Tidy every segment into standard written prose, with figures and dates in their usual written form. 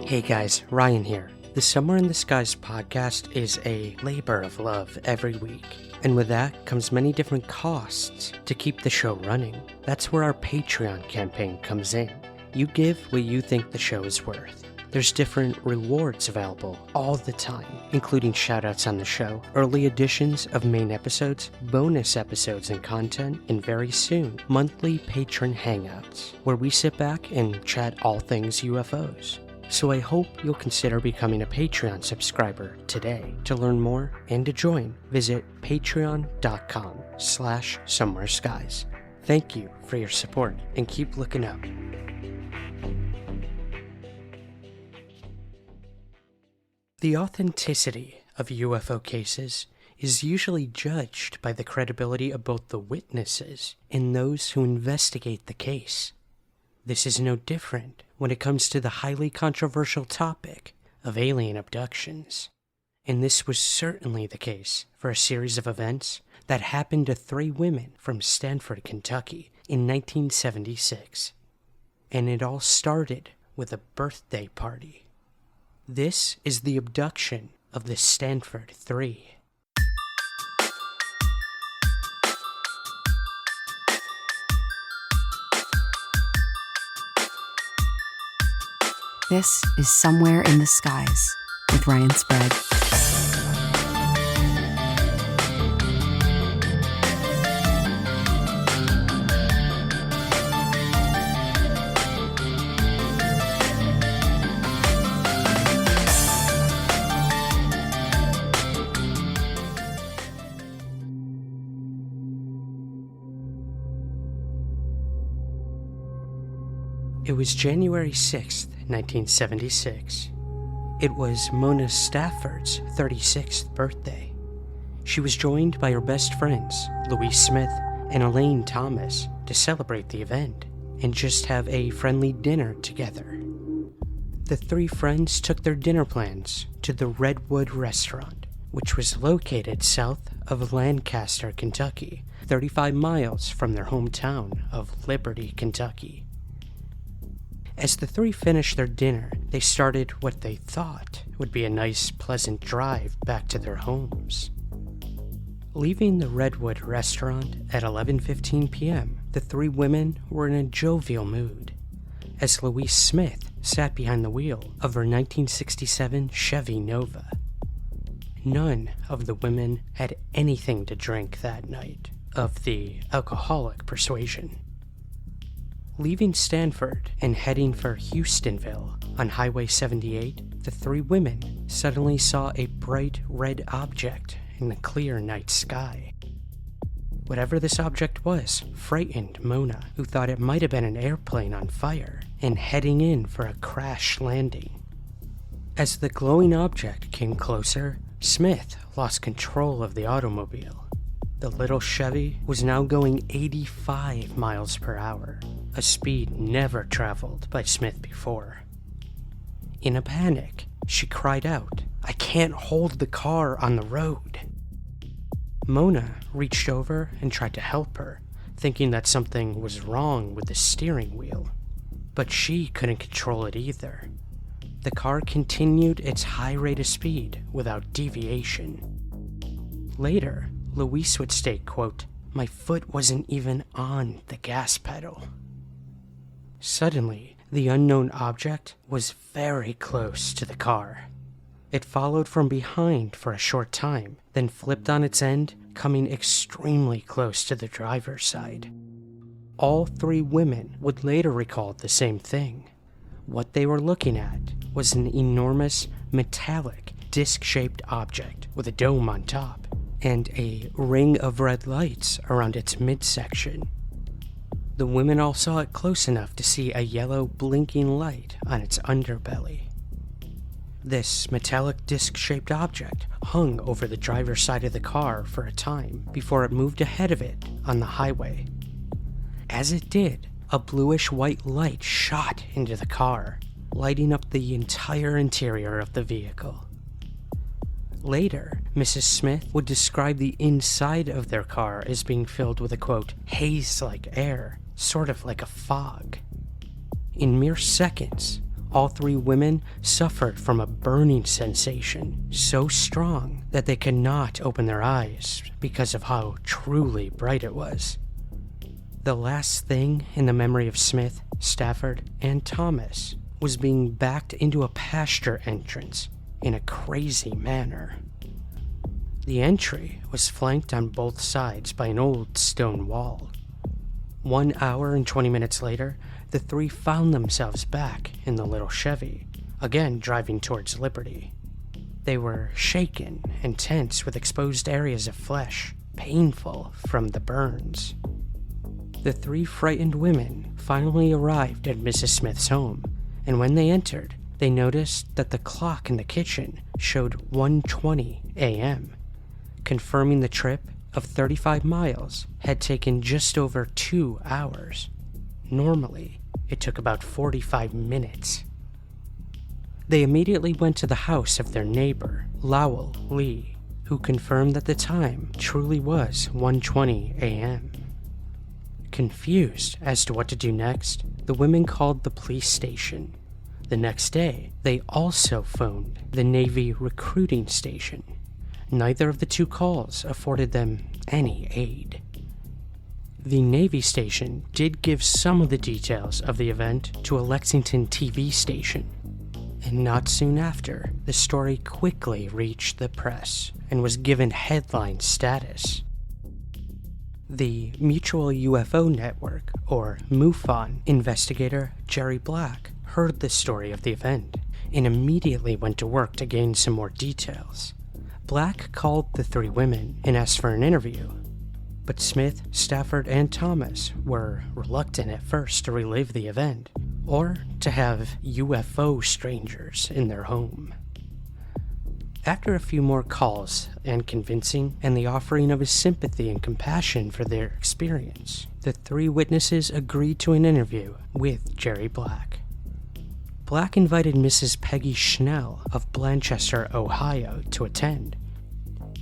Hey guys, Ryan here. The Somewhere in the Skies podcast is a labor of love every week. And with that comes many different costs to keep the show running. That's where our Patreon campaign comes in. You give what you think the show is worth. There's different rewards available all the time, including shoutouts on the show, early editions of main episodes, bonus episodes and content, and very soon, monthly patron hangouts, where we sit back and chat all things UFOs. So I hope you'll consider becoming a Patreon subscriber today. To learn more and to join, visit patreon.com/somewhereskies. Thank you for your support and keep looking up. The authenticity of UFO cases is usually judged by the credibility of both the witnesses and those who investigate the case. This is no different when it comes to the highly controversial topic of alien abductions. And this was certainly the case for a series of events that happened to 3 women from Stanford, Kentucky in 1976. And it all started with a birthday party. This is the abduction of the Stanford 3. This is Somewhere in the Skies with Ryan Sprague. It was January 6th, 1976. It was Mona Stafford's 36th birthday. She was joined by her best friends, Louise Smith and Elaine Thomas, to celebrate the event and just have a friendly dinner together. The 3 friends took their dinner plans to the Redwood restaurant, which was located south of Lancaster, Kentucky, 35 miles from their hometown of Liberty, Kentucky. As the 3 finished their dinner, they started what they thought would be a nice, pleasant drive back to their homes. Leaving the Redwood restaurant at 11:15 p.m., the 3 women were in a jovial mood, as Louise Smith sat behind the wheel of her 1967 Chevy Nova. None of the women had anything to drink that night, of the alcoholic persuasion. Leaving Stanford and heading for Houstonville on Highway 78, the 3 women suddenly saw a bright red object in the clear night sky. Whatever this object was frightened Mona, who thought it might have been an airplane on fire and heading in for a crash landing. As the glowing object came closer, Smith lost control of the automobile. The little Chevy was now going 85 miles per hour, a speed never traveled by Smith before. In a panic, she cried out, "I can't hold the car on the road." Mona reached over and tried to help her, thinking that something was wrong with the steering wheel. But she couldn't control it either. The car continued its high rate of speed without deviation. Later, Louise would state, quote, "My foot wasn't even on the gas pedal." Suddenly, the unknown object was very close to the car. It followed from behind for a short time, then flipped on its end, coming extremely close to the driver's side. All 3 women would later recall the same thing. What they were looking at was an enormous, metallic, disc-shaped object with a dome on top and a ring of red lights around its midsection. The women all saw it close enough to see a yellow blinking light on its underbelly. This metallic disc-shaped object hung over the driver's side of the car for a time before it moved ahead of it on the highway. As it did, a bluish-white light shot into the car, lighting up the entire interior of the vehicle. Later, Mrs. Smith would describe the inside of their car as being filled with a, quote, haze-like air, sort of like a fog. In mere seconds, All three women suffered from a burning sensation so strong that they could not open their eyes because of how truly bright it was. The last thing in the memory of Smith, Stafford, and Thomas was being backed into a pasture entrance in a crazy manner. The entry was flanked on both sides by an old stone wall. 1 hour and 20 minutes later, the three found themselves back in the little Chevy, again driving towards Liberty. They were shaken and tense with exposed areas of flesh, painful from the burns. The three frightened women finally arrived at Mrs. Smith's home, and when they entered, they noticed that the clock in the kitchen showed 1:20 a.m., confirming the trip of 35 miles had taken just over 2 hours. Normally, it took about 45 minutes. They immediately went to the house of their neighbor, Lowell Lee, who confirmed that the time truly was 1:20 a.m. Confused as to what to do next, the women called the police station. The next day, they also phoned the Navy recruiting station. Neither of the two calls afforded them any aid. The Navy station did give some of the details of the event to a Lexington TV station, and not soon after, the story quickly reached the press and was given headline status. The Mutual UFO Network, or MUFON, investigator Jerry Black heard the story of the event and immediately went to work to gain some more details. Black called the three women and asked for an interview, but Smith, Stafford, and Thomas were reluctant at first to relive the event or to have UFO strangers in their home. After a few more calls and convincing and the offering of his sympathy and compassion for their experience, the three witnesses agreed to an interview with Jerry Black. Black invited Mrs. Peggy Schnell of Blanchester, Ohio, to attend.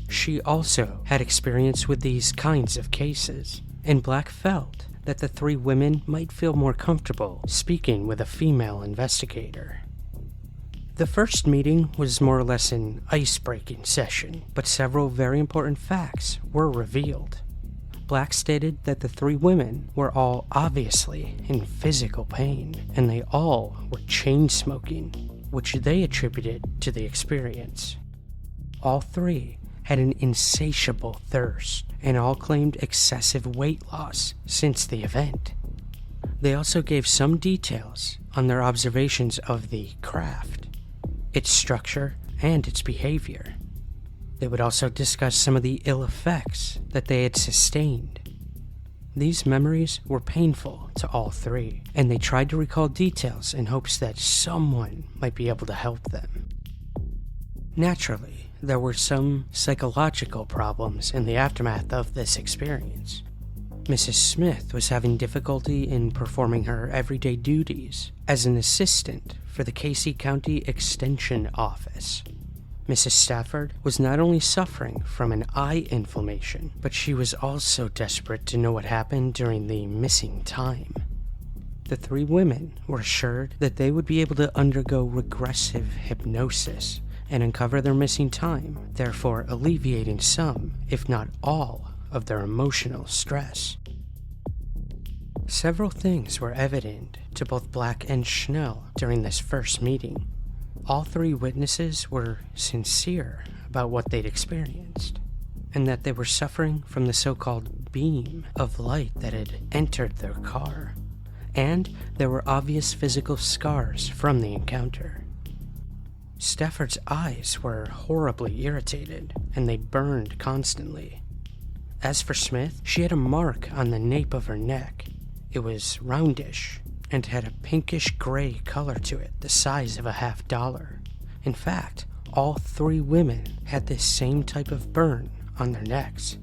She also had experience with these kinds of cases, and Black felt that the three women might feel more comfortable speaking with a female investigator. The first meeting was more or less an ice-breaking session, but several very important facts were revealed. Black stated that the three women were all obviously in physical pain, and they all were chain-smoking, which they attributed to the experience. All three had an insatiable thirst, and all claimed excessive weight loss since the event. They also gave some details on their observations of the craft, its structure, and its behavior. They would also discuss some of the ill effects that they had sustained. These memories were painful to all three, and they tried to recall details in hopes that someone might be able to help them. Naturally, there were some psychological problems in the aftermath of this experience. Mrs. Smith was having difficulty in performing her everyday duties as an assistant for the Casey County Extension Office. Mrs. Stafford was not only suffering from an eye inflammation, but she was also desperate to know what happened during the missing time. The three women were assured that they would be able to undergo regressive hypnosis and uncover their missing time, therefore alleviating some, if not all, of their emotional stress. Several things were evident to both Black and Schnell during this first meeting. All three witnesses were sincere about what they'd experienced, and that they were suffering from the so-called beam of light that had entered their car, and there were obvious physical scars from the encounter. Stafford's eyes were horribly irritated, and they burned constantly. As for Smith, she had a mark on the nape of her neck. It was roundish, and had a pinkish-gray color to it, the size of a $50. In fact, all three women had this same type of burn on their necks.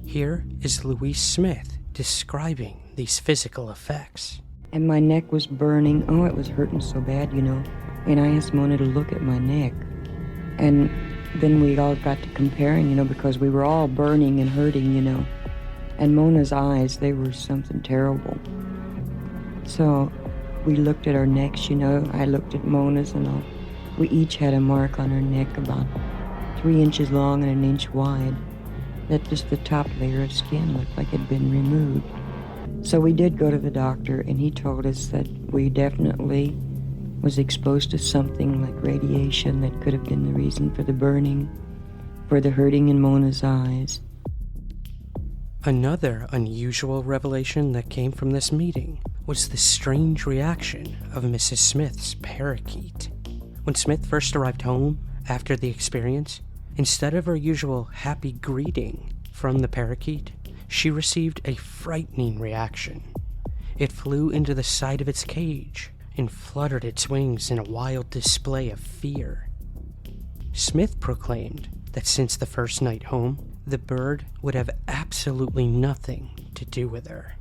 Here is Louise Smith describing these physical effects. And my neck was burning. Oh, it was hurting so bad, And I asked Mona to look at my neck. And then we all got to comparing, because we were all burning and hurting, And Mona's eyes, they were something terrible. So we looked at our necks, I looked at Mona's and all. We each had a mark on our neck about 3 inches long and 1 inch wide. That just the top layer of skin looked like it had been removed. So we did go to the doctor, and he told us that we definitely was exposed to something like radiation that could have been the reason for the burning, for the hurting in Mona's eyes. Another unusual revelation that came from this meeting was the strange reaction of Mrs. Smith's parakeet. When Smith first arrived home after the experience, instead of her usual happy greeting from the parakeet, she received a frightening reaction. It flew into the side of its cage and fluttered its wings in a wild display of fear. Smith proclaimed that since the first night home, the bird would have absolutely nothing to do with her.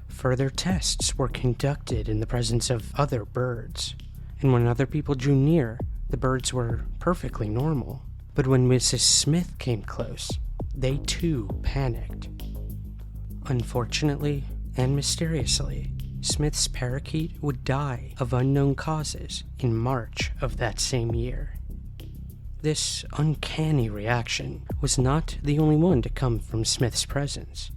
Further tests were conducted in the presence of other birds, and when other people drew near, the birds were perfectly normal. But when Mrs. Smith came close, they too panicked. Unfortunately and mysteriously, Smith's parakeet would die of unknown causes in March of that same year. This uncanny reaction was not the only one to come from Smith's presence.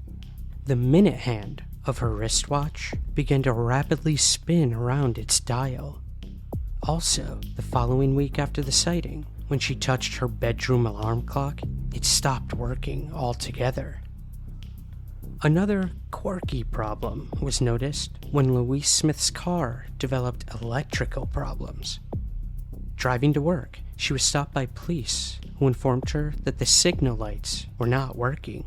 The minute hand of her wristwatch began to rapidly spin around its dial. Also, the following week after the sighting, when she touched her bedroom alarm clock, it stopped working altogether. Another quirky problem was noticed when Louise Smith's car developed electrical problems. Driving to work, she was stopped by police who informed her that the signal lights were not working.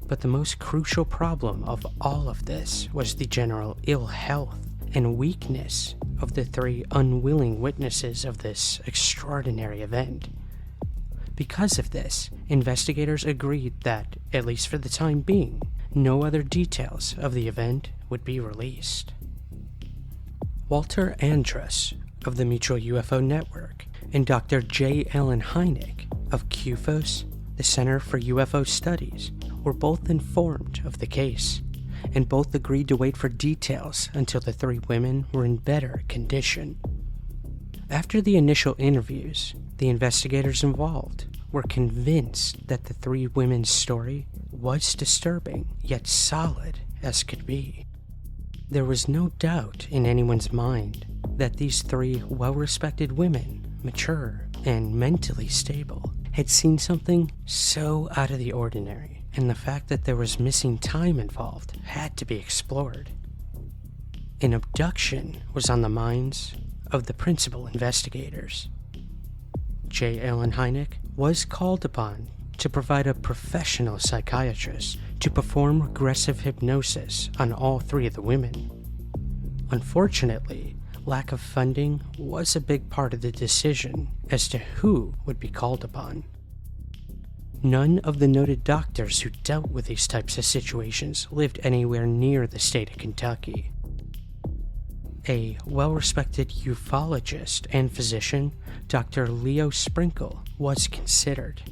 But the most crucial problem of all of this was the general ill health and weakness of the 3 unwilling witnesses of this extraordinary event. Because of this, investigators agreed that, at least for the time being, no other details of the event would be released. Walter Andrus of the Mutual UFO Network and Dr. J. Allen Hynek of QFOS, the Center for UFO Studies, were both informed of the case, and both agreed to wait for details until the 3 women were in better condition. After the initial interviews, the investigators involved were convinced that the 3 women's story was disturbing yet solid as could be. There was no doubt in anyone's mind that these 3 well-respected women, mature and mentally stable, had seen something so out of the ordinary, and the fact that there was missing time involved had to be explored. An abduction was on the minds of the principal investigators. J. Allen Hynek was called upon to provide a professional psychiatrist to perform regressive hypnosis on all 3 of the women. Unfortunately, lack of funding was a big part of the decision as to who would be called upon. None of the noted doctors who dealt with these types of situations lived anywhere near the state of Kentucky. A well-respected ufologist and physician, Dr. Leo Sprinkle, was considered.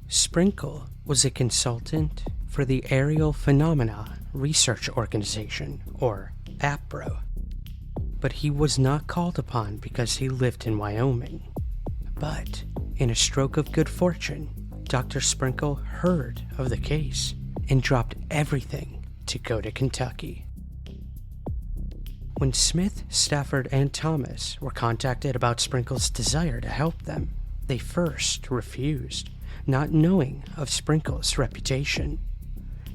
Sprinkle was a consultant for the Aerial Phenomena Research Organization, or APRO, but he was not called upon because he lived in Wyoming. But, in a stroke of good fortune, Dr. Sprinkle heard of the case and dropped everything to go to Kentucky. When Smith, Stafford, and Thomas were contacted about Sprinkle's desire to help them, they first refused, not knowing of Sprinkle's reputation.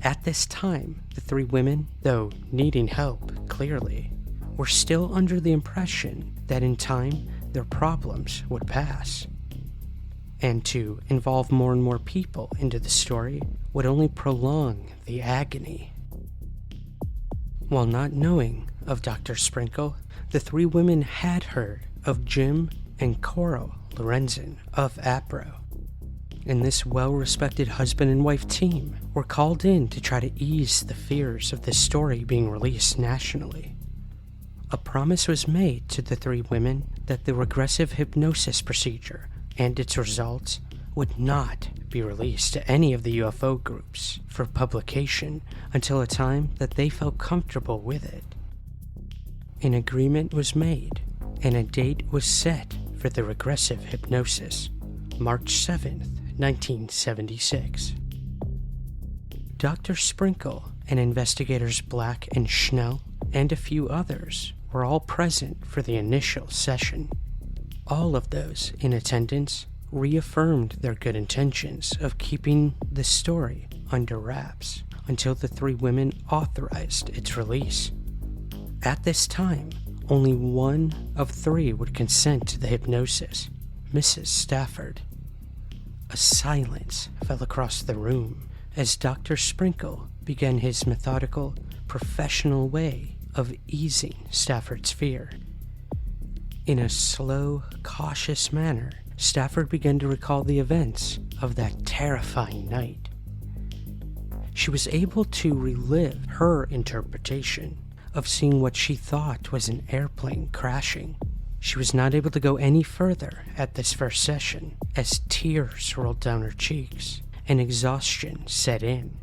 At this time, the 3 women, though needing help, clearly, were still under the impression that in time their problems would pass. And to involve more and more people into the story would only prolong the agony. While not knowing of Dr. Sprinkle, the 3 women had heard of Jim and Coral Lorenzen of APRO, and this well-respected husband and wife team were called in to try to ease the fears of this story being released nationally. A promise was made to the 3 women that the regressive hypnosis procedure and its results would not be released to any of the UFO groups for publication until a time that they felt comfortable with it. an agreement was made and a date was set for the regressive hypnosis, March 7th, 1976. Dr. Sprinkle and investigators Black and Schnell and a few others were all present for the initial session. All of those in attendance reaffirmed their good intentions of keeping the story under wraps until the three women authorized its release. At this time, only one of three would consent to the hypnosis, Mrs. Stafford. A silence fell across the room as Dr. Sprinkle began his methodical, professional way of easing Stafford's fear. In a slow, cautious manner, Stafford began to recall the events of that terrifying night. She was able to relive her interpretation of seeing what she thought was an airplane crashing. She was not able to go any further at this first session as tears rolled down her cheeks and exhaustion set in.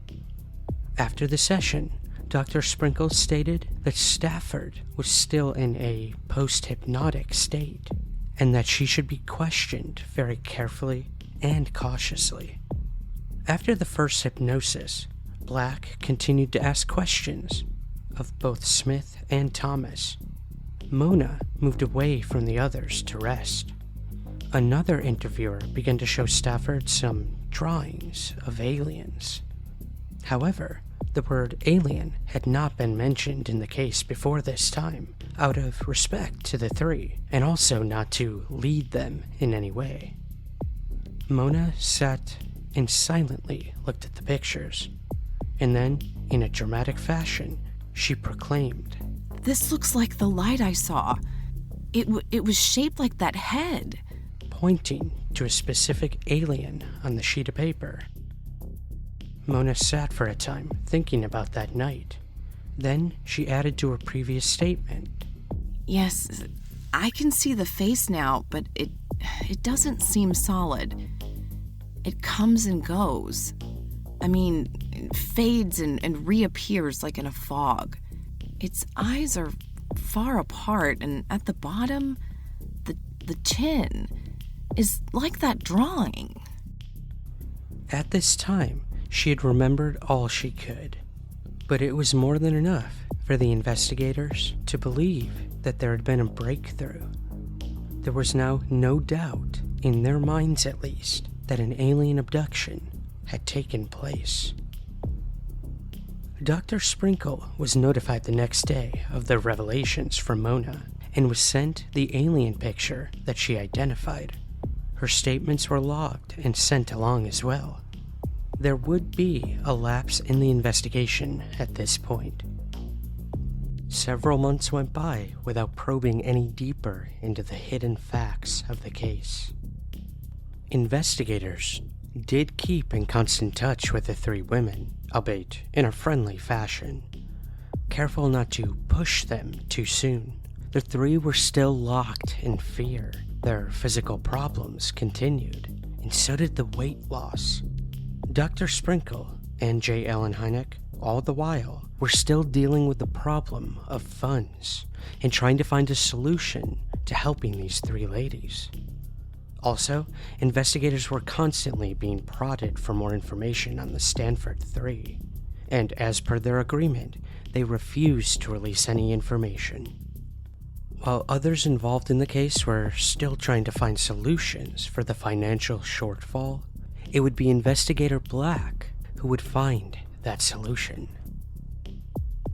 After the session, Dr. Sprinkle stated that Stafford was still in a post-hypnotic state and that she should be questioned very carefully and cautiously. After the first hypnosis, Black continued to ask questions of both Smith and Thomas. Mona moved away from the others to rest. Another interviewer began to show Stafford some drawings of aliens. However, the word alien had not been mentioned in the case before this time, out of respect to the three, and also not to lead them in any way. Mona sat and silently looked at the pictures, and then, in a dramatic fashion, she proclaimed, This looks like the light I saw. It was shaped like that head. pointing to a specific alien on the sheet of paper. Mona sat for a time, thinking about that night. Then she added to her previous statement. Yes, I can see the face now, but it doesn't seem solid. It comes and goes. I mean, it fades and reappears like in a fog. Its eyes are far apart, and at the bottom, the chin is like that drawing. At this time, she had remembered all she could, but it was more than enough for the investigators to believe that there had been a breakthrough. There was now no doubt, in their minds at least, that an alien abduction had taken place. Dr. Sprinkle was notified the next day of the revelations from Mona and was sent the alien picture that she identified. Her statements were logged and sent along as well. There would be a lapse in the investigation at this point. Several months went by without probing any deeper into the hidden facts of the case. Investigators did keep in constant touch with the three women, albeit in a friendly fashion. Careful not to push them too soon, the three were still locked in fear. Their physical problems continued, and so did the weight loss. Dr. Sprinkle and J. Allen Hynek, all the while, were still dealing with the problem of funds and trying to find a solution to helping these three ladies. Also, investigators were constantly being prodded for more information on the Stanford Three, and as per their agreement, they refused to release any information. While others involved in the case were still trying to find solutions for the financial shortfall, it would be investigator Black who would find that solution.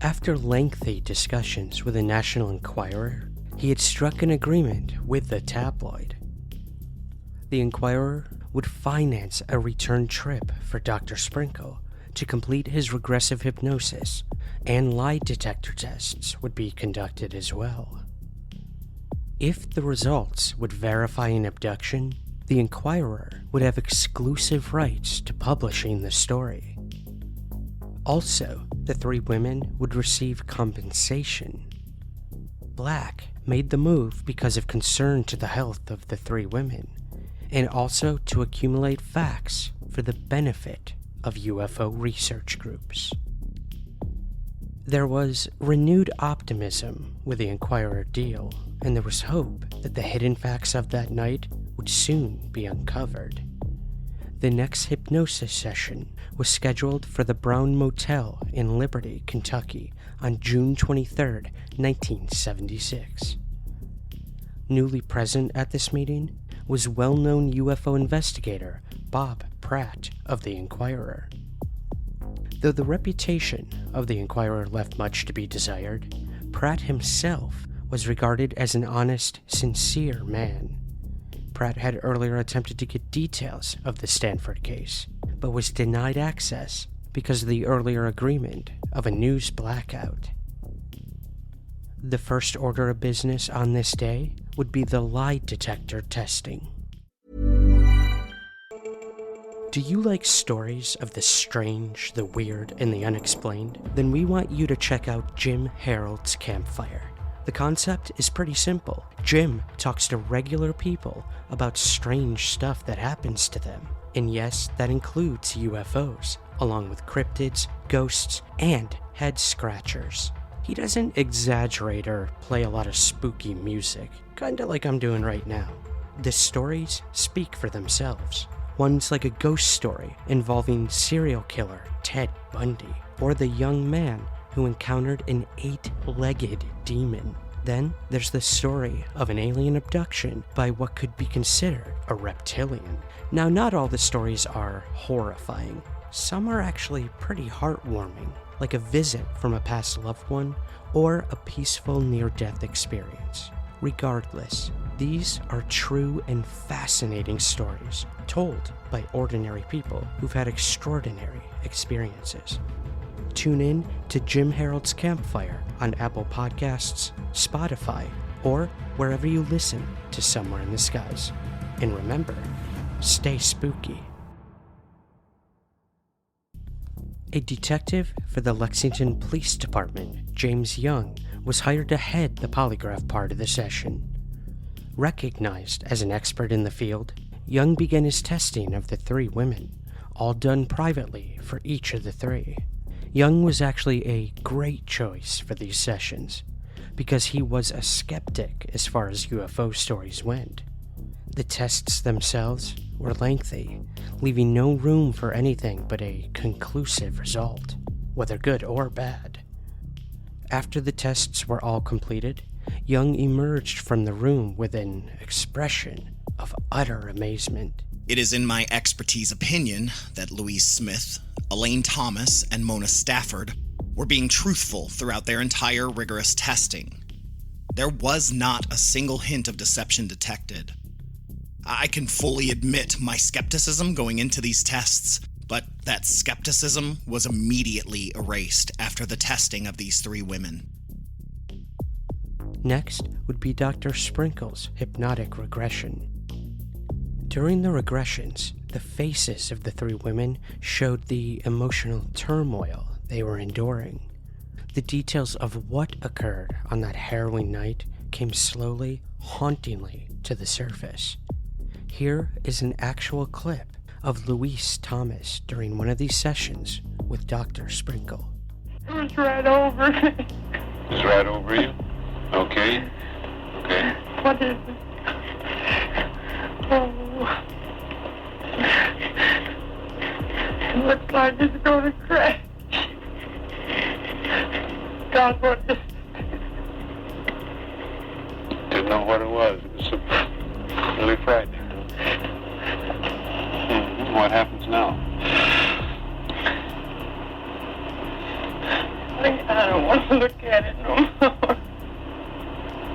After lengthy discussions with the National Enquirer, he had struck an agreement with the tabloid. The Enquirer would finance a return trip for Dr. Sprinkle to complete his regressive hypnosis, and lie detector tests would be conducted as well. If the results would verify an abduction, the Enquirer would have exclusive rights to publishing the story. Also, the three women would receive compensation. Black made the move because of concern to the health of the three women, and also to accumulate facts for the benefit of UFO research groups. There was renewed optimism with the Enquirer deal, and there was hope that the hidden facts of that night would soon be uncovered. The next hypnosis session was scheduled for the Brown Motel in Liberty, Kentucky on June 23, 1976. Newly present at this meeting was well-known UFO investigator Bob Pratt of the Enquirer. Though the reputation of the Enquirer left much to be desired, Pratt himself was regarded as an honest, sincere man. Pratt had earlier attempted to get details of the Stanford case, but was denied access because of the earlier agreement of a news blackout. The first order of business on this day would be the lie detector testing. Do you like stories of the strange, the weird, and the unexplained? Then we want you to check out Jim Harold's Campfire. The concept is pretty simple. Jim talks to regular people about strange stuff that happens to them. And yes, that includes UFOs, along with cryptids, ghosts, and head scratchers. He doesn't exaggerate or play a lot of spooky music, kinda like I'm doing right now. The stories speak for themselves. One's like a ghost story involving serial killer Ted Bundy, or the young man who encountered an 8-legged demon. Then there's the story of an alien abduction by what could be considered a reptilian. Now, not all the stories are horrifying. Some are actually pretty heartwarming, like a visit from a past loved one or a peaceful near-death experience. Regardless, these are true and fascinating stories told by ordinary people who've had extraordinary experiences. Tune in to Jim Harold's Campfire on Apple Podcasts, Spotify, or wherever you listen to Somewhere in the Skies. And remember, stay spooky. A detective for the Lexington Police Department, James Jung, was hired to head the polygraph part of the session. Recognized as an expert in the field, Jung began his testing of the 3 women, all done privately for each of the 3. Jung was actually a great choice for these sessions, because he was a skeptic as far as UFO stories went. The tests themselves were lengthy, leaving no room for anything but a conclusive result, whether good or bad. After the tests were all completed, Jung emerged from the room with an expression of utter amazement. It is in my expertise opinion that Louise Smith, Elaine Thomas, and Mona Stafford were being truthful throughout their entire rigorous testing. There was not a single hint of deception detected. I can fully admit my skepticism going into these tests, but that skepticism was immediately erased after the testing of these 3 women. Next would be Dr. Sprinkle's hypnotic regression. During the regressions, the faces of the 3 women showed the emotional turmoil they were enduring. The details of what occurred on that harrowing night came slowly, hauntingly to the surface. Here is an actual clip of Louise Thomas during one of these sessions with Dr. Sprinkle. It was right over me. It's right over you? Okay. Okay. What is it? Oh. It looks like it's going to crash. God, what is it? Didn't know what it was. It was really frightening. What happens now? I don't want to look at it no more.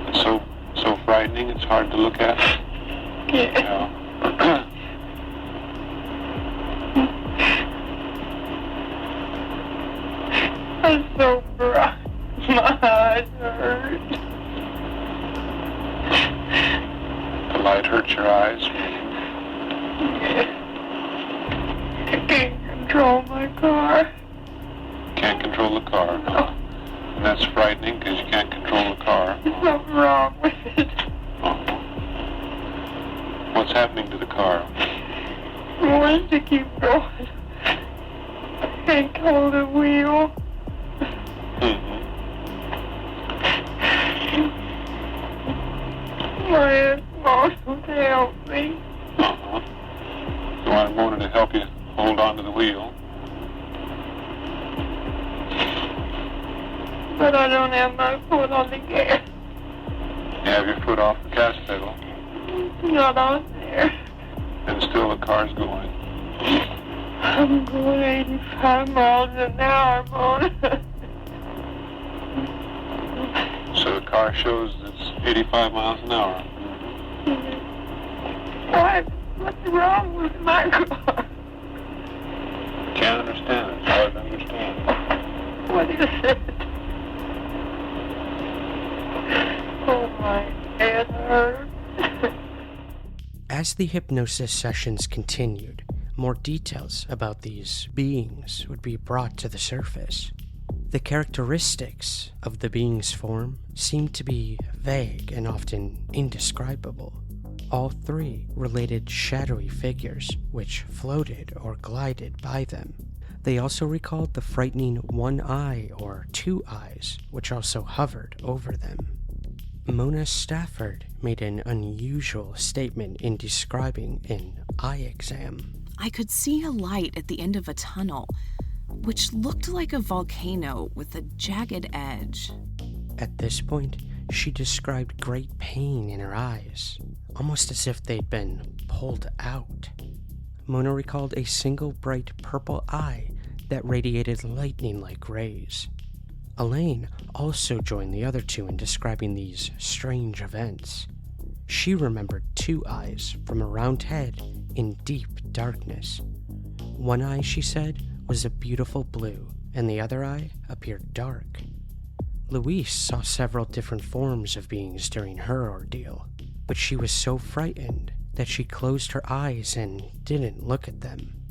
It's so frightening, it's hard to look at. Yeah. I'm so bright. My eyes hurt. The light hurts your eyes. Yeah. I can't control my car. Can't control the car. No. And that's frightening because you can't control the car. There's something wrong with it. Uh-huh. What's happening to the car? I want to keep going. I can't hold the wheel. I asked Marshall to help me. So I wanted to help you hold on to the wheel. But I don't have my foot on the gas. You have your foot off the gas pedal, Not on there. and still the car's going. I'm going 85 miles an hour, Mona. So the car shows it's 85 miles an hour. What's wrong with my car? Can't understand it. It's hard to understand. What is it? Oh, my head hurts. As the hypnosis sessions continued, more details about these beings would be brought to the surface. The characteristics of the being's form seemed to be vague and often indescribable. All three related shadowy figures which floated or glided by them. They also recalled the frightening one eye or two eyes which also hovered over them. Mona Stafford made an unusual statement in describing an eye exam. I could see a light at the end of a tunnel, which looked like a volcano with a jagged edge. At this point, she described great pain in her eyes, almost as if they'd been pulled out. Mona recalled a single bright purple eye that radiated lightning-like rays. Elaine also joined the other two in describing these strange events. She remembered two eyes from a round head in deep darkness. One eye, she said, was a beautiful blue, and the other eye appeared dark. Louise saw several different forms of beings during her ordeal, but she was so frightened that she closed her eyes and didn't look at them.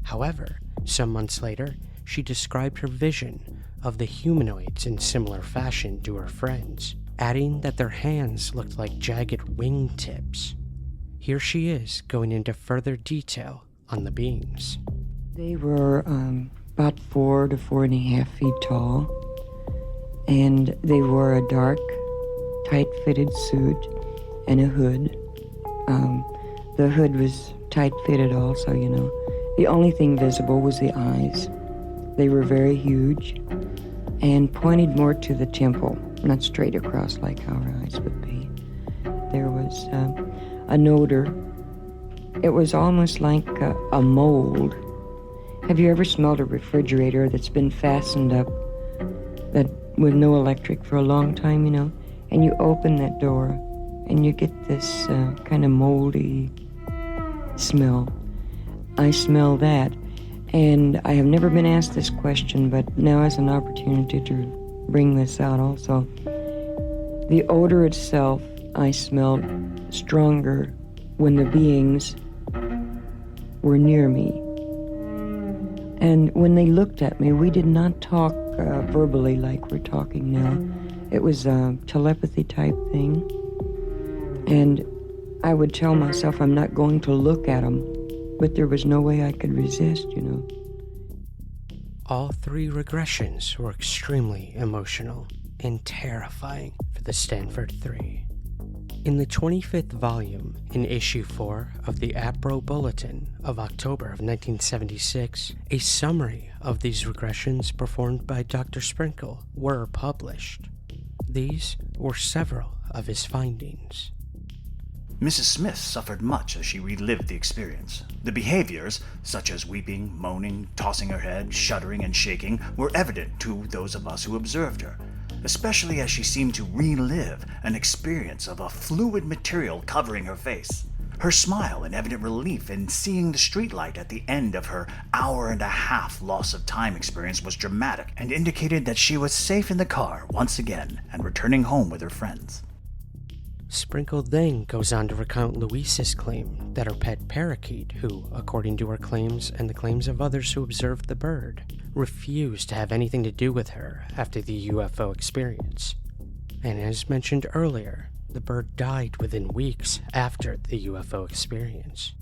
However, some months later, she described her vision of the humanoids in similar fashion to her friends, adding that their hands looked like jagged wingtips. Here she is going into further detail on the beings. They were about 4 to 4.5 feet tall, and they wore a dark, tight-fitted suit and a hood. The hood was tight-fitted also, you know. The only thing visible was the eyes. They were very huge and pointed more to the temple, not straight across like our eyes would be. There was an odor. It was almost like a mold. Have you ever smelled a refrigerator that's been fastened up that with no electric for a long time, you know? And you open that door and you get this kind of moldy smell. I smell that. And I have never been asked this question, but now is an opportunity to bring this out also. The odor itself, I smelled stronger when the beings were near me. And when they looked at me, we did not talk verbally like we're talking now. It was a telepathy type thing. And I would tell myself I'm not going to look at them, but there was no way I could resist, you know. All three regressions were extremely emotional and terrifying for the Stanford Three. In the 25th volume, in issue 4 of the APRO Bulletin of October of 1976, a summary of these regressions performed by Dr. Sprinkle were published. These were several of his findings. Mrs. Smith suffered much as she relived the experience. The behaviors, such as weeping, moaning, tossing her head, shuddering, and shaking, were evident to those of us who observed her, especially as she seemed to relive an experience of a fluid material covering her face. Her smile and evident relief in seeing the streetlight at the end of her hour-and-a-half loss of time experience was dramatic and indicated that she was safe in the car once again and returning home with her friends. Sprinkle then goes on to recount Louise's claim that her pet parakeet, who, according to her claims and the claims of others who observed the bird, refused to have anything to do with her after the UFO experience. And as mentioned earlier, the bird died within weeks after the UFO experience.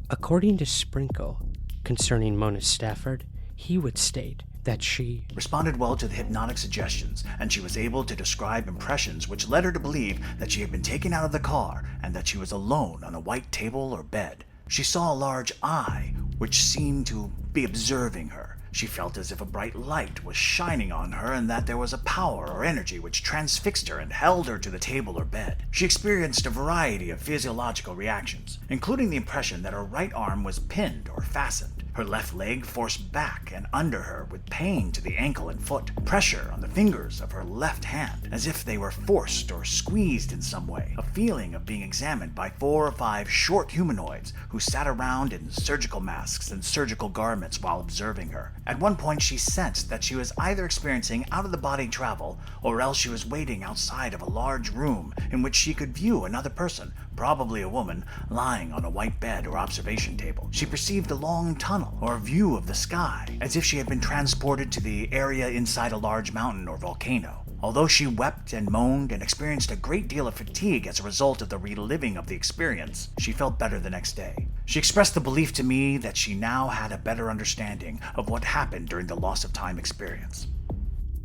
According to Sprinkle, concerning Mona Stafford, he would state that she responded well to the hypnotic suggestions, and she was able to describe impressions which led her to believe that she had been taken out of the car and that she was alone on a white table or bed. She saw a large eye which seemed to be observing her. She felt as if a bright light was shining on her and that there was a power or energy which transfixed her and held her to the table or bed. She experienced a variety of physiological reactions, including the impression that her right arm was pinned or fastened, her left leg forced back and under her with pain to the ankle and foot, pressure on the fingers of her left hand as if they were forced or squeezed in some way, a feeling of being examined by 4 or 5 short humanoids who sat around in surgical masks and surgical garments while observing her. At one point she sensed that she was either experiencing out-of-the-body travel or else she was waiting outside of a large room in which she could view another person, probably a woman, lying on a white bed or observation table. She perceived a long tunnel or view of the sky, as if she had been transported to the area inside a large mountain or volcano. Although she wept and moaned and experienced a great deal of fatigue as a result of the reliving of the experience, she felt better the next day. She expressed the belief to me that she now had a better understanding of what happened during the loss of time experience.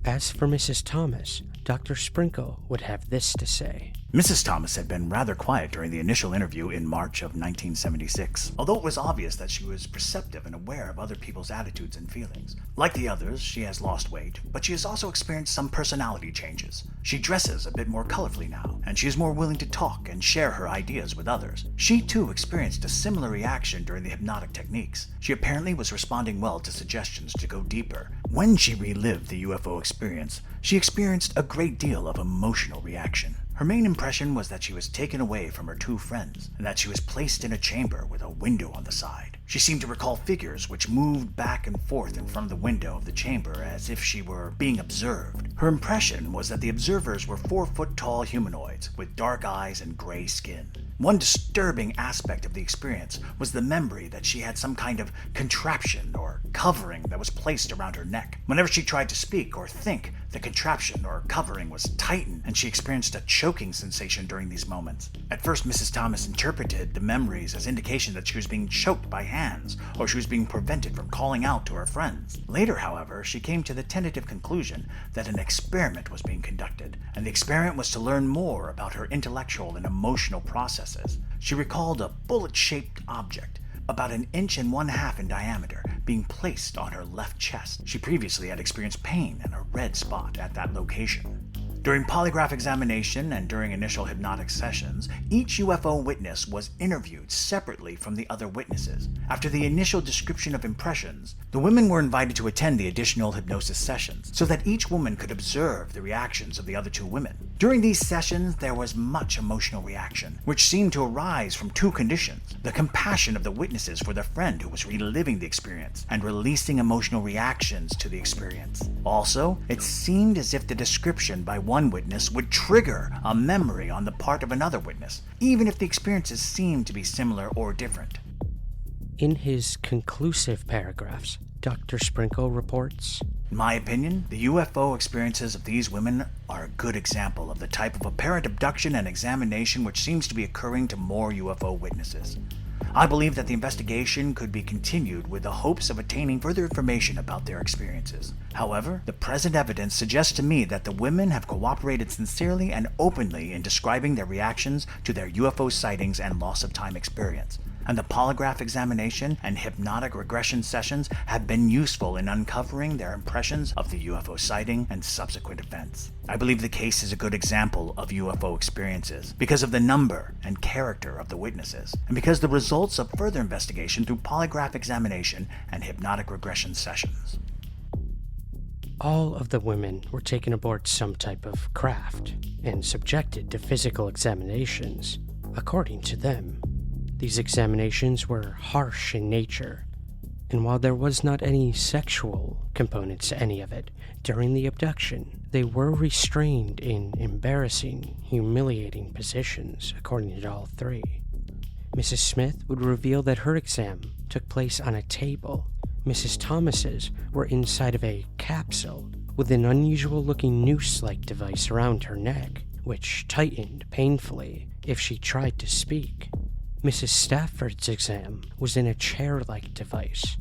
As for Mrs. Thomas, Dr. Sprinkle would have this to say. Mrs. Thomas had been rather quiet during the initial interview in March of 1976, although it was obvious that she was perceptive and aware of other people's attitudes and feelings. Like the others, she has lost weight, but she has also experienced some personality changes. She dresses a bit more colorfully now, and she is more willing to talk and share her ideas with others. She too experienced a similar reaction during the hypnotic techniques. She apparently was responding well to suggestions to go deeper. When she relived the UFO experience, she experienced a great deal of emotional reaction. Her main impression was that she was taken away from her 2 friends, and that she was placed in a chamber with a window on the side. She seemed to recall figures which moved back and forth in front of the window of the chamber as if she were being observed. Her impression was that the observers were 4-foot-tall humanoids with dark eyes and gray skin. One disturbing aspect of the experience was the memory that she had some kind of contraption or covering that was placed around her neck. Whenever she tried to speak or think, the contraption or covering was tightened, and she experienced a choking sensation during these moments. At first, Mrs. Thomas interpreted the memories as indication that she was being choked by hands, or she was being prevented from calling out to her friends. Later, however, she came to the tentative conclusion that an experiment was being conducted, and the experiment was to learn more about her intellectual and emotional processes. She recalled a bullet-shaped object, about 1.5 inches in diameter, being placed on her left chest. She previously had experienced pain and a red spot at that location. During polygraph examination and during initial hypnotic sessions, each UFO witness was interviewed separately from the other witnesses. After the initial description of impressions, the women were invited to attend the additional hypnosis sessions so that each woman could observe the reactions of the other 2 women. During these sessions, there was much emotional reaction, which seemed to arise from 2 conditions: the compassion of the witnesses for their friend who was reliving the experience and releasing emotional reactions to the experience. Also, it seemed as if the description by one witness would trigger a memory on the part of another witness, even if the experiences seemed to be similar or different. In his conclusive paragraphs, Dr. Sprinkle reports, In my opinion, the UFO experiences of these women are a good example of the type of apparent abduction and examination which seems to be occurring to more UFO witnesses. I believe that the investigation could be continued with the hopes of attaining further information about their experiences. However, the present evidence suggests to me that the women have cooperated sincerely and openly in describing their reactions to their UFO sightings and loss of time experience, and the polygraph examination and hypnotic regression sessions have been useful in uncovering their impressions of the UFO sighting and subsequent events. I believe the case is a good example of UFO experiences because of the number and character of the witnesses, and because the results of further investigation through polygraph examination and hypnotic regression sessions. All of the women were taken aboard some type of craft and subjected to physical examinations. According to them, these examinations were harsh in nature, and while there was not any sexual components to any of it, during the abduction, they were restrained in embarrassing, humiliating positions, according to all 3. Mrs. Smith would reveal that her exam took place on a table. Mrs. Thomas's were inside of a capsule with an unusual-looking noose-like device around her neck, which tightened painfully if she tried to speak. Mrs. Stafford's exam was in a chair-like device.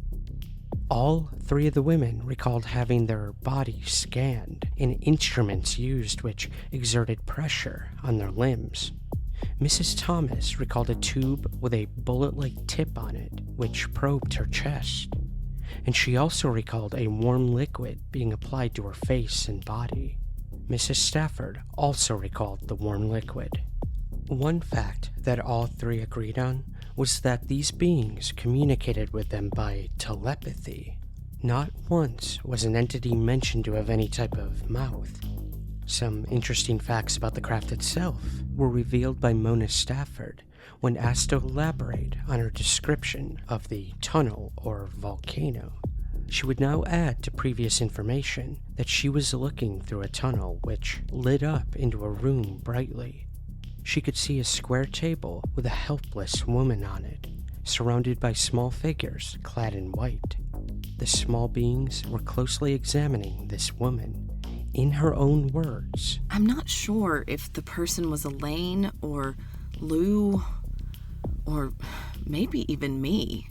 All three of the women recalled having their bodies scanned and instruments used which exerted pressure on their limbs. Mrs. Thomas recalled a tube with a bullet-like tip on it which probed her chest, and she also recalled a warm liquid being applied to her face and body. Mrs. Stafford also recalled the warm liquid. One fact that all three agreed on was that these beings communicated with them by telepathy. Not once was an entity mentioned to have any type of mouth. Some interesting facts about the craft itself were revealed by Mona Stafford when asked to elaborate on her description of the tunnel or volcano. She would now add to previous information that she was looking through a tunnel which lit up into a room brightly. She could see a square table with a helpless woman on it, surrounded by small figures clad in white. The small beings were closely examining this woman. In her own words, I'm not sure if the person was Elaine or Lou or maybe even me.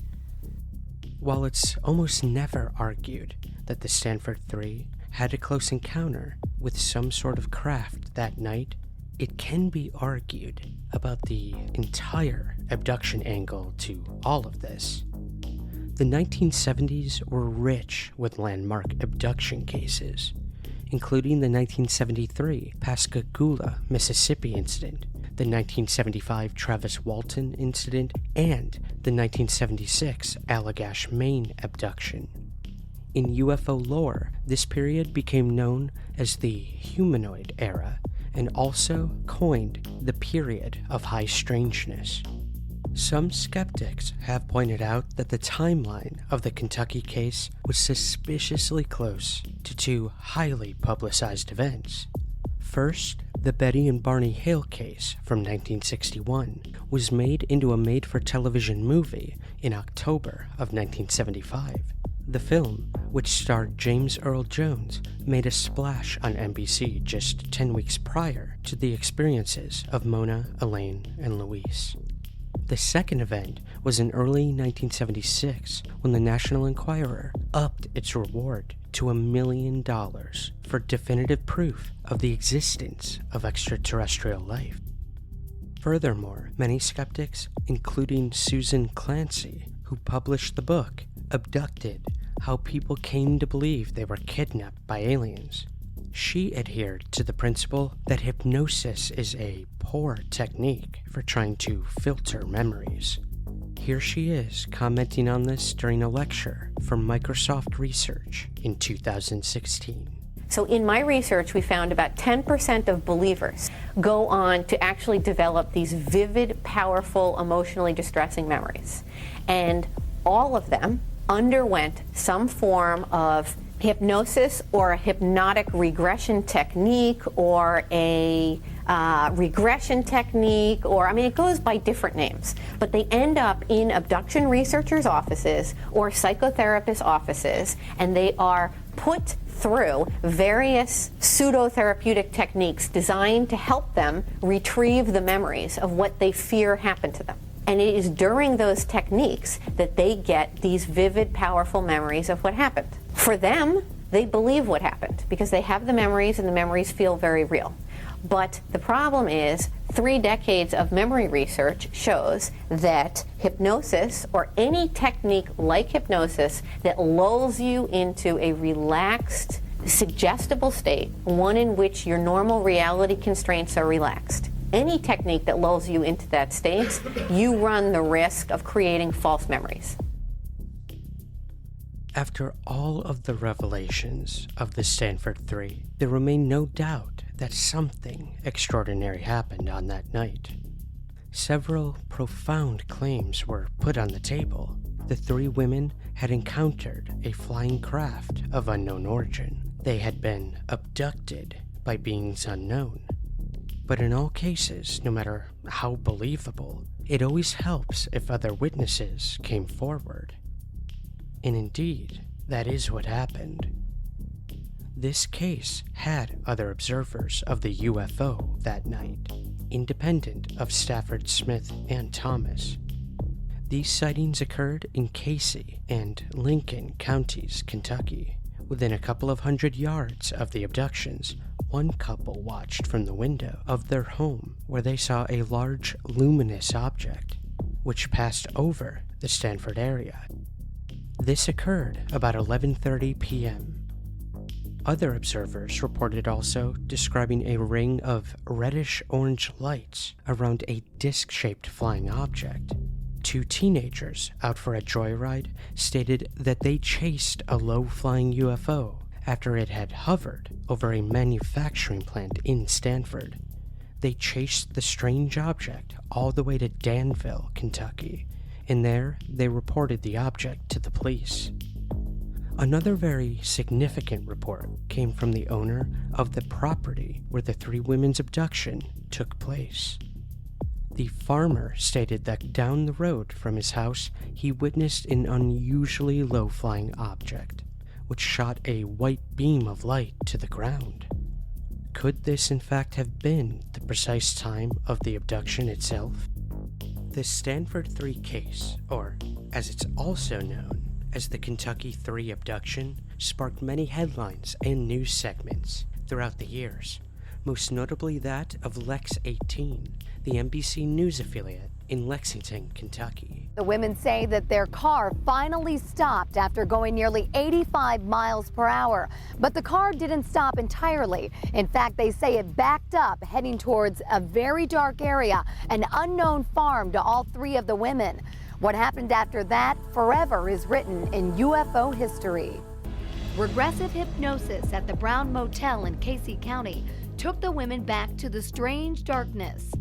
While it's almost never argued that the Stanford Three had a close encounter with some sort of craft that night, it can be argued about the entire abduction angle to all of this. The 1970s were rich with landmark abduction cases, including the 1973 Pascagoula, Mississippi incident, the 1975 Travis Walton incident, and the 1976 Allagash, Maine abduction. In UFO lore, this period became known as the humanoid era, and also coined the period of high strangeness. Some skeptics have pointed out that the timeline of the Kentucky case was suspiciously close to two highly publicized events. First, the Betty and Barney Hale case from 1961 was made into a made-for-television movie in October of 1975. The film, which starred James Earl Jones, made a splash on NBC just 10 weeks prior to the experiences of Mona, Elaine, and Louise. The second event was in early 1976 when the National Enquirer upped its reward to $1 million for definitive proof of the existence of extraterrestrial life. Furthermore, many skeptics, including Susan Clancy, who published the book Abducted: How People Came to Believe They Were Kidnapped by Aliens. She adhered to the principle that hypnosis is a poor technique for trying to filter memories. Here she is commenting on this during a lecture from Microsoft Research in 2016. So in my research, we found about 10% of believers go on to actually develop these vivid, powerful, emotionally distressing memories. And all of them underwent some form of hypnosis or a hypnotic regression technique or a regression technique, or it goes by different names, but they end up in abduction researchers' offices or psychotherapist offices, and they are put through various pseudo-therapeutic techniques designed to help them retrieve the memories of what they fear happened to them. And it is during those techniques that they get these vivid, powerful memories of what happened. For them, they believe what happened because they have the memories and the memories feel very real. But the problem is 3 decades of memory research shows that hypnosis, or any technique like hypnosis that lulls you into a relaxed, suggestible state, one in which your normal reality constraints are relaxed, any technique that lulls you into that state, you run the risk of creating false memories. After all of the revelations of the Stanford Three, there remained no doubt that something extraordinary happened on that night. Several profound claims were put on the table. The 3 women had encountered a flying craft of unknown origin. They had been abducted by beings unknown. But in all cases, no matter how believable, it always helps if other witnesses came forward. And indeed, that is what happened. This case had other observers of the UFO that night, independent of Stafford, Smith, and Thomas. These sightings occurred in Casey and Lincoln counties, Kentucky. Within a couple of 100 yards of the abductions, one couple watched from the window of their home where they saw a large luminous object, which passed over the Stanford area. This occurred about 11:30 p.m. Other observers reported also describing a ring of reddish-orange lights around a disc-shaped flying object. Two teenagers out for a joyride stated that they chased a low-flying UFO after it had hovered over a manufacturing plant in Stanford. They chased the strange object all the way to Danville, Kentucky, and there they reported the object to the police. Another very significant report came from the owner of the property where the three women's abduction took place. The farmer stated that down the road from his house, he witnessed an unusually low-flying object, which shot a white beam of light to the ground. Could this in fact have been the precise time of the abduction itself? The Stanford 3 case, or as it's also known as the Kentucky 3 abduction, sparked many headlines and news segments throughout the years, most notably that of Lex 18, the NBC News affiliate in Lexington, Kentucky. The women say that their car finally stopped after going nearly 85 miles per hour. But the car didn't stop entirely. In fact, they say it backed up, heading towards a very dark area, an unknown farm to all three of the women. What happened after that forever is written in UFO history. Regressive hypnosis at the Brown Motel in Casey County took the women back to the strange darkness.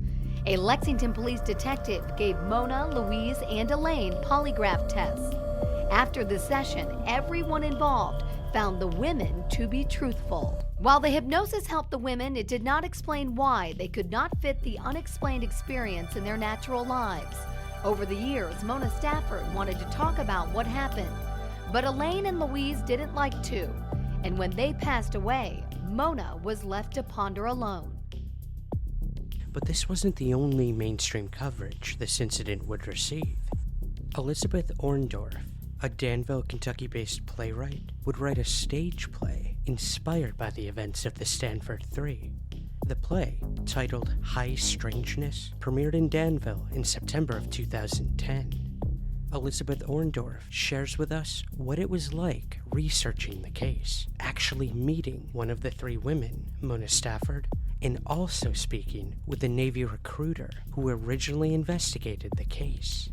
A Lexington police detective gave Mona, Louise, and Elaine polygraph tests. After the session, everyone involved found the women to be truthful. While the hypnosis helped the women, it did not explain why they could not fit the unexplained experience in their natural lives. Over the years, Mona Stafford wanted to talk about what happened, but Elaine and Louise didn't like to, and when they passed away, Mona was left to ponder alone. But this wasn't the only mainstream coverage this incident would receive. Elizabeth Orndorff, a Danville, Kentucky-based playwright, would write a stage play inspired by the events of the Stanford 3. The play, titled High Strangeness, premiered in Danville in September of 2010. Elizabeth Orndorff shares with us what it was like researching the case, actually meeting one of the three women, Mona Stafford, and also speaking with the Navy recruiter who originally investigated the case.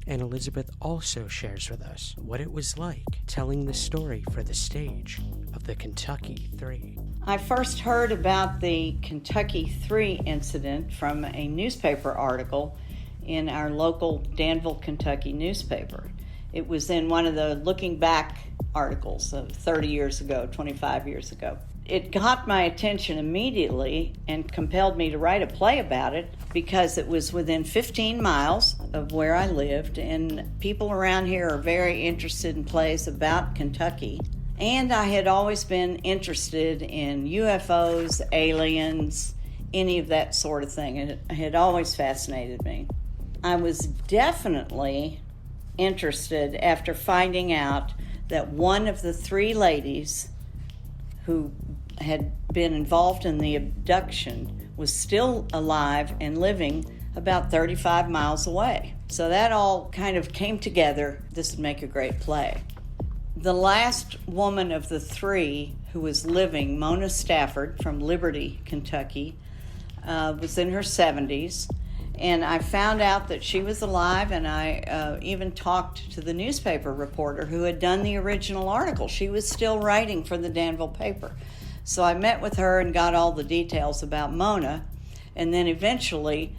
And Elizabeth also shares with us what it was like telling the story for the stage of the Kentucky 3. I first heard about the Kentucky 3 incident from a newspaper article in our local Danville, Kentucky newspaper. It was in one of the looking back articles of 30 years ago, 25 years ago. It got my attention immediately and compelled me to write a play about it because it was within 15 miles of where I lived, and people around here are very interested in plays about Kentucky. And I had always been interested in UFOs, aliens, any of that sort of thing. It had always fascinated me. I was definitely interested after finding out that one of the three ladies who had been involved in the abduction was still alive and living about 35 miles away. So that all kind of came together. This would make a great play. The last woman of the three who was living, Mona Stafford from Liberty, Kentucky, was in her 70s. And I found out that she was alive, and I even talked to the newspaper reporter who had done the original article. She was still writing for the Danville paper. So I met with her and got all the details about Mona, and then eventually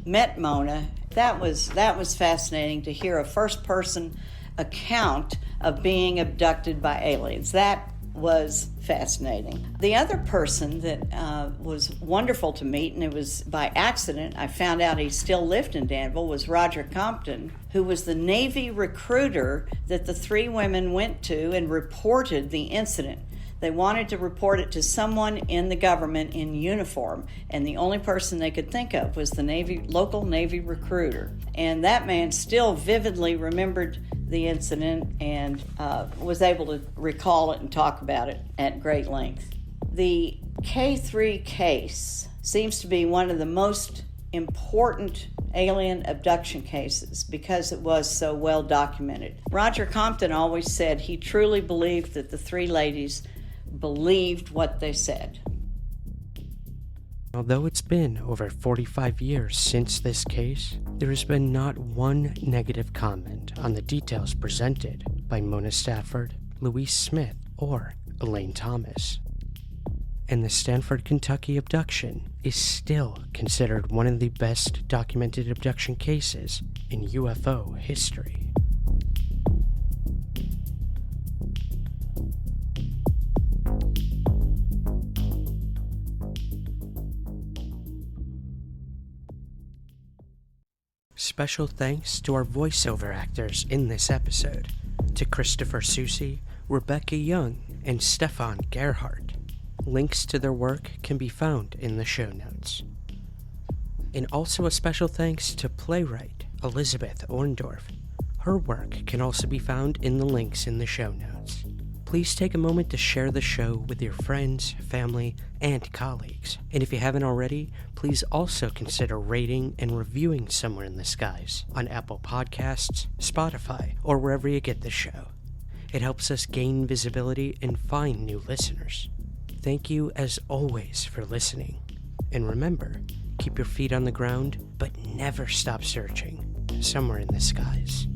met Mona. That was fascinating to hear a first-person account of being abducted by aliens. That was fascinating. The other person that was wonderful to meet, and it was by accident, I found out he still lived in Danville, was Roger Compton, who was the Navy recruiter that the three women went to and reported the incident. They wanted to report it to someone in the government in uniform, and the only person they could think of was the local Navy recruiter. And that man still vividly remembered the incident and was able to recall it and talk about it at great length. The K3 case seems to be one of the most important alien abduction cases because it was so well documented. Roger Compton always said he truly believed that the three ladies believed what they said. Although it's been over 45 years since this case, there has been not one negative comment on the details presented by Mona Stafford, Louise Smith, or Elaine Thomas. And the Stanford, Kentucky abduction is still considered one of the best documented abduction cases in UFO history. Special thanks to our voiceover actors in this episode, to Christopher Soucy, Rebecca Jung, and Stefan Gearhart. Links to their work can be found in the show notes. And also a special thanks to playwright Elizabeth Orndorff. Her work can also be found in the links in the show notes. Please take a moment to share the show with your friends, family, and colleagues. And if you haven't already, please also consider rating and reviewing Somewhere in the Skies on Apple Podcasts, Spotify, or wherever you get the show. It helps us gain visibility and find new listeners. Thank you as always for listening. And remember, keep your feet on the ground, but never stop searching somewhere in the skies.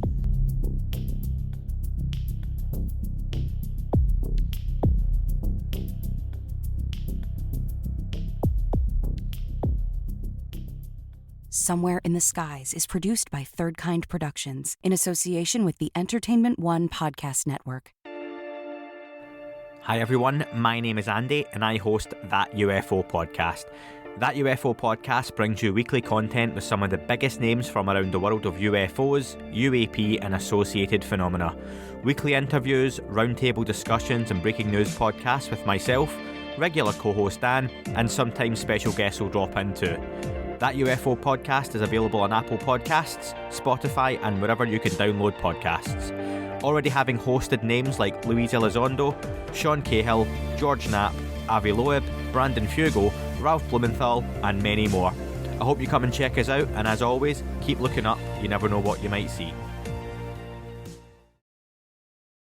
Somewhere in the Skies is produced by Third Kind Productions in association with the Entertainment One Podcast Network. Hi everyone, my name is Andy and I host That UFO Podcast. That UFO Podcast brings you weekly content with some of the biggest names from around the world of UFOs, UAP and associated phenomena. Weekly interviews, roundtable discussions and breaking news podcasts with myself, regular co-host Dan, and sometimes special guests will drop in too. That UFO Podcast is available on Apple Podcasts, Spotify and wherever you can download podcasts. Already having hosted names like Louise Elizondo, Sean Cahill, George Knapp, Avi Loeb, Brandon Fugo, Ralph Blumenthal and many more. I hope you come and check us out, and as always, keep looking up, you never know what you might see.